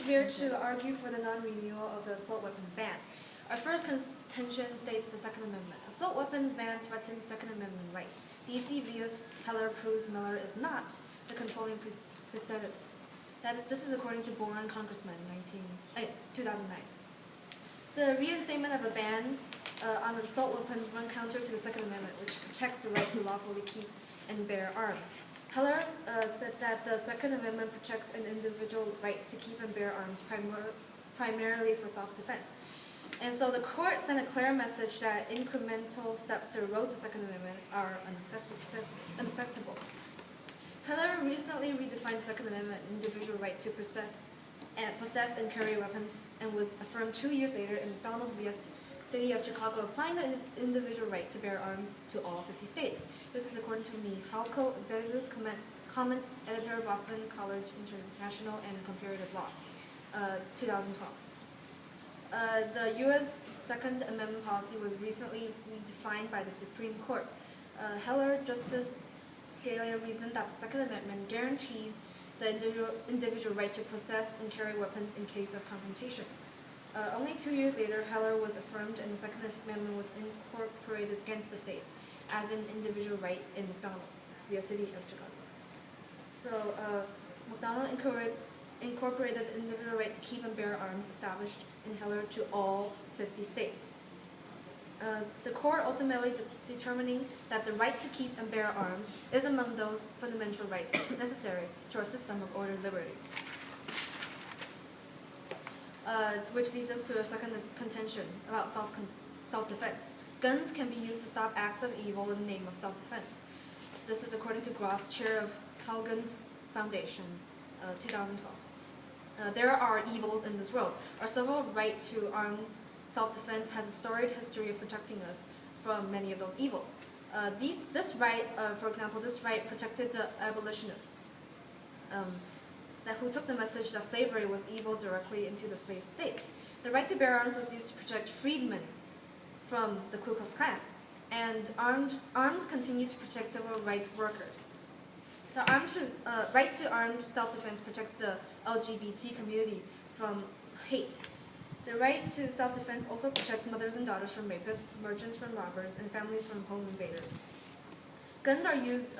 here to argue for the non-renewal of the assault weapons ban. Our first contention states the Second Amendment. Assault weapons ban threatens Second Amendment rights. D.C. vs. Heller proves Miller is not the controlling precedent. This is according to Bourne Congressman 2009. The reinstatement of a ban on assault weapons run counter to the Second Amendment, which protects the right to lawfully keep and bear arms. Heller said that the Second Amendment protects an individual right to keep and bear arms primarily for self-defense. And so the court sent a clear message that incremental steps to erode the Second Amendment are unacceptable. Heller recently redefined the Second Amendment individual right to possess and carry weapons, and was affirmed 2 years later in McDonald v. City of Chicago, applying the individual right to bear arms to all 50 states. This is according to me, Halco, Executive Comments, Editor, Boston College International and Comparative Law, 2012. The U.S. Second Amendment policy was recently redefined by the Supreme Court. Heller, Justice Scalia reasoned that the Second Amendment guarantees the individual right to possess and carry weapons in case of confrontation. Only 2 years later, Heller was affirmed and the Second Amendment was incorporated against the states as an individual right in McDonald, the city of Chicago. So, McDonald incorporated the individual right to keep and bear arms established in Heller to all 50 states. The court ultimately determining that the right to keep and bear arms is among those fundamental rights necessary to our system of ordered liberty. Which leads us to our second contention about self-defense. Guns can be used to stop acts of evil in the name of self-defense. This is according to Gross, chair of Calgun's Foundation, 2012. There are evils in this world. Our civil right to armed self-defense has a storied history of protecting us from many of those evils. This right, for example, this right protected the abolitionists who took the message that slavery was evil directly into the slave states. The right to bear arms was used to protect freedmen from the Ku Klux Klan, and arms continue to protect civil rights workers. The right to armed self-defense protects the LGBT community from hate. The right to self-defense also protects mothers and daughters from rapists, merchants from robbers, and families from home invaders. Guns are used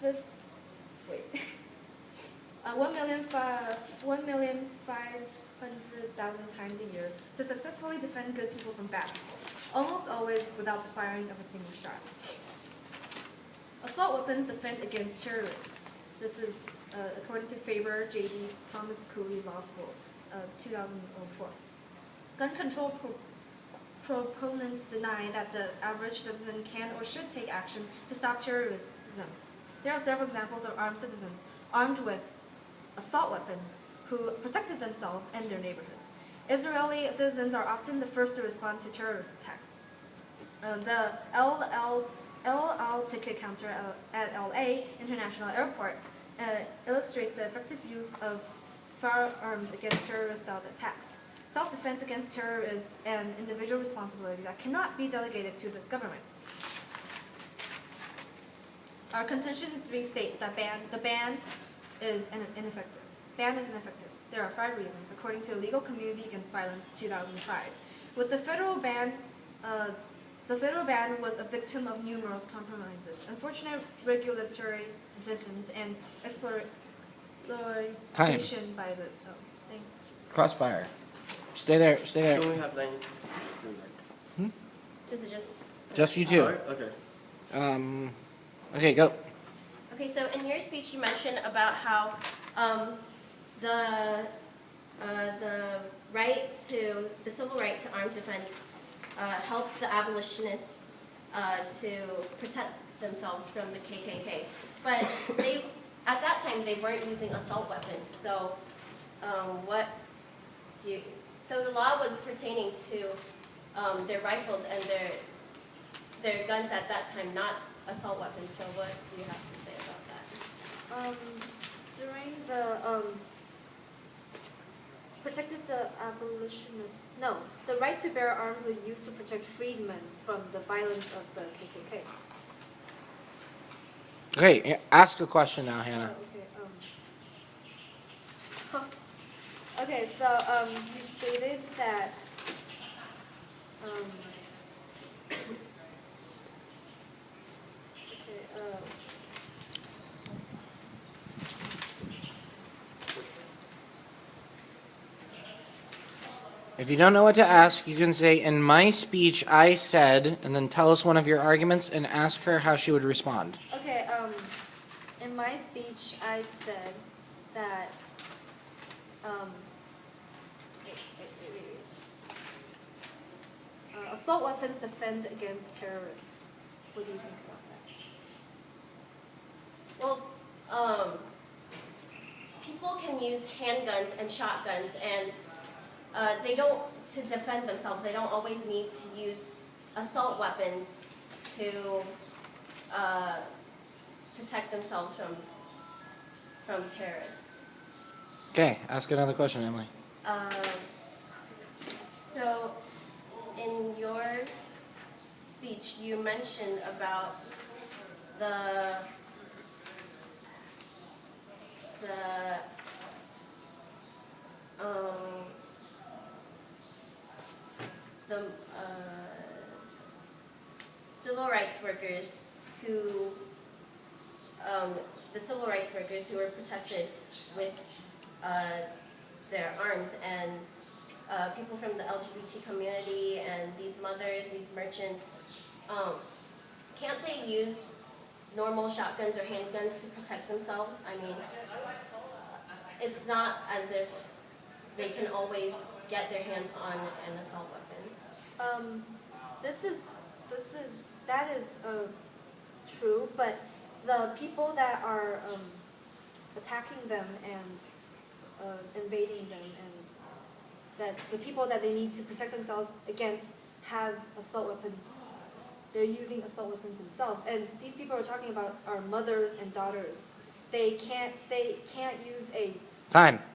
1,500,000 times a year to successfully defend good people from bad people, almost always without the firing of a single shot. Assault weapons defend against terrorists. This is according to Faber, J.D. Thomas Cooley Law School, 2004. Gun control proponents deny that the average citizen can or should take action to stop terrorism. There are several examples of armed citizens armed with assault weapons who protected themselves and their neighborhoods. Israeli citizens are often the first to respond to terrorist attacks. The El Al ticket counter at LA International Airport illustrates the effective use of firearms against terrorist-style attacks. Self-defense against terror is an individual responsibility that cannot be delegated to the government. Our contention 3 states that the ban is ineffective. There are 5 reasons, according to Legal Community Against Violence, 2005. With the federal ban was a victim of numerous compromises, unfortunate regulatory decisions, and exploitation by the. Oh, thank you. Crossfire. Stay there. Can we have lines? Does it Just you two. Okay. Okay, go. Okay, so in your speech you mentioned about how the civil right to armed defense helped the abolitionists to protect themselves from the KKK. But at that time they weren't using assault weapons. So so the law was pertaining to their rifles and their guns at that time, not assault weapons. So what do you have to say about that? During the protected the abolitionists. No, the right to bear arms was used to protect freedmen from the violence of the KKK. Okay, ask a question now, Hannah. Okay. Okay, so you stated that okay, If you don't know what to ask, you can say, in my speech, I said, and then tell us one of your arguments and ask her how she would respond. okay, in my speech, I said that, assault weapons defend against terrorists. What do you think about that? Well, people can use handguns and shotguns, and they don't, to defend themselves, they don't always need to use assault weapons to protect themselves from terrorists. Okay, ask another question, Emily. So, in your speech, you mentioned about the civil rights workers who were protected with their arms, and people from the LGBT community and these mothers, these merchants, can't they use normal shotguns or handguns to protect themselves? I mean, it's not as if they can always get their hands on an assault weapon. That is true, but the people that are attacking them and invading them, and that the people that they need to protect themselves against have assault weapons. They're using assault weapons themselves, and these people we're talking about are mothers and daughters. They can't use a Time.